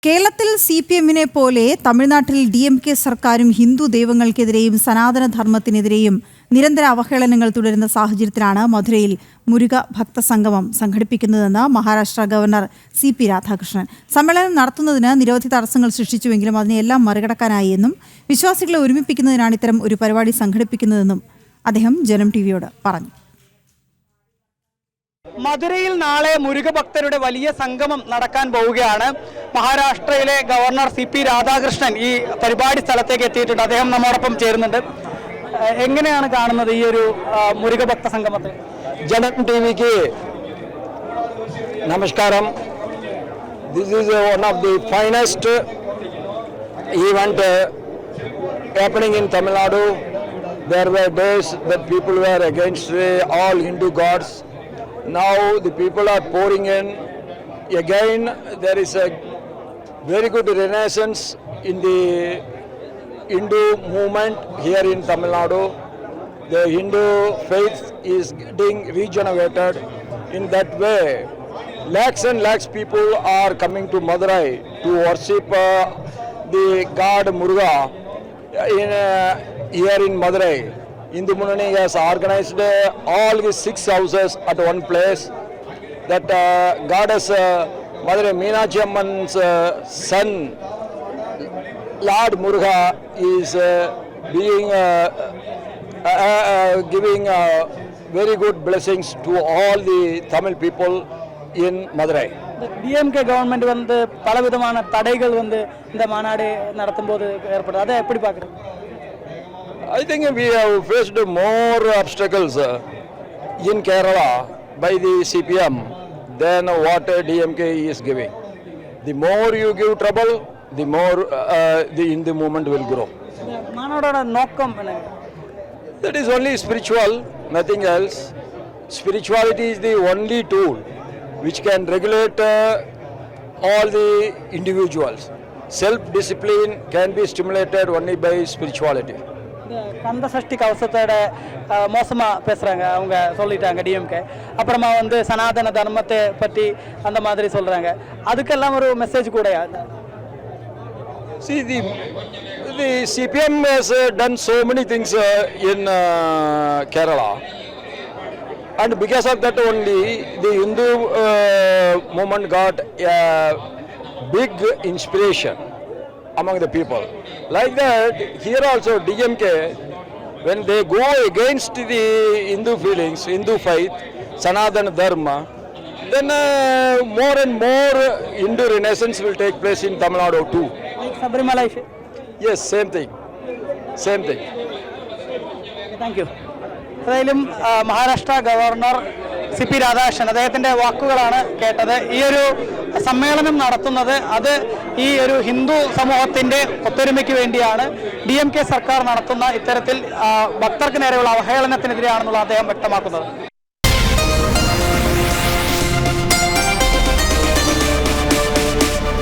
കേരളത്തിൽ CPM-നെ പോലെ തമിഴ്നാട്ടിൽ DMK സർക്കാരും ഹിന്ദു ദൈവങ്ങൾക്കെതിരെയും സനാതനധർമ്മത്തിനെതിരെയും നിരന്തര അവഹേളനങ്ങൾ തുടരുന്ന സാഹചര്യത്തിലാണ് മധുരയിൽ മുരുക ഭക്തസംഗമം സംഘടിപ്പിക്കുന്നതെന്ന് മഹാരാഷ്ട്ര ഗവർണർ CP രാധാകൃഷ്ണൻ. സമ്മേളനം നടത്തുന്നതിന് നിരവധി തടസ്സങ്ങൾ സൃഷ്ടിച്ചുവെങ്കിലും അതിനെല്ലാം മറികടക്കാനായി എന്നും വിശ്വാസികളെ ഒരുമിപ്പിക്കുന്നതിനാണ് ഇത്തരം ഒരു പരിപാടി സംഘടിപ്പിക്കുന്നതെന്നും അദ്ദേഹം ജനം ടിവിയോട് പറഞ്ഞു. മധുരയിൽ നാളെ മുരുക ഭക്തരുടെ വലിയ സംഗമം നടക്കാൻ പോവുകയാണ്. മഹാരാഷ്ട്രയിലെ ഗവർണർ CP രാധാകൃഷ്ണൻ ഈ പരിപാടി സ്ഥലത്തേക്ക് എത്തിയിട്ടുണ്ട്. അദ്ദേഹം നമ്മോടൊപ്പം ചേരുന്നുണ്ട്. എങ്ങനെയാണ് കാണുന്നത് ഈ ഒരു മുരുക ഭക്ത സംഗമത്തെ? ജനം ടിവിക്ക് നമസ്കാരം. This is one of the finest event happening in Tamil Nadu. There were days that people were against all Hindu gods. Now the people are pouring in. Again, there is a very good renaissance in the Hindu movement here in Tamil Nadu. The Hindu faith is getting regenerated. In that way, lakhs and lakhs people are coming to Madurai to worship the god Muruga here in Madurai. Hindu Munani has organized all his 6 houses at one place. That goddess Madurai Meenakshi Amman's son, Lord Muruga, is being giving very good blessings to all the Tamil people in Madurai. DMK government வந்து பலவிதமான தடைகள் வந்து இந்த மாநாடு நடத்தும்போது ஏற்படுது. அதை எப்படி பார்க்குறீங்க? I think we have faced more obstacles in Kerala by the CPM than what DMK is giving. The more you give trouble, the more the Hindu movement will grow. மாநாடோட நோக்கம் என்ன? That is only spiritual, nothing else. Spirituality is the only tool which can regulate all the individuals. Self-discipline can be stimulated only by spirituality. Kanda Sashti கவசத்தோட மோசமாக பேசுகிறாங்க, அவங்க சொல்லிட்டாங்க DMK. அப்புறமா வந்து சனாதன தர்மத்தை பற்றி அந்த மாதிரி சொல்கிறாங்க. அதுக்கெல்லாம் ஒரு மெசேஜ் கூடயா? See, the CPM has done so many things in Kerala, and because of that only the Hindu movement got a big inspiration among the people. Like that, here also DMK, when they go against the Hindu feelings, Hindu faith, Sanatana Dharma, then more and more Hindu renaissance will take place in Tamil Nadu too. Like Sabarimala issue? Yes, same thing. Same thing. Thank you. ഏതായാലും Maharashtra governor CP Radhakrishnan അദ്ദേഹത്തിൻ്റെ വാക്കുകളാണ് കേട്ടത്. ഈ ഒരു സമ്മേളനം നടത്തുന്നത് അത് ഈ ഒരു ഹിന്ദു സമൂഹത്തിൻ്റെ ഒത്തൊരുമയ്ക്ക് വേണ്ടിയാണ്. DMK സർക്കാർ നടത്തുന്ന ഇത്തരത്തിൽ ഭക്തർക്ക് നേരെയുള്ള അവഹേളനത്തിനെതിരെയാണെന്നുള്ള അദ്ദേഹം വ്യക്തമാക്കുന്നത്.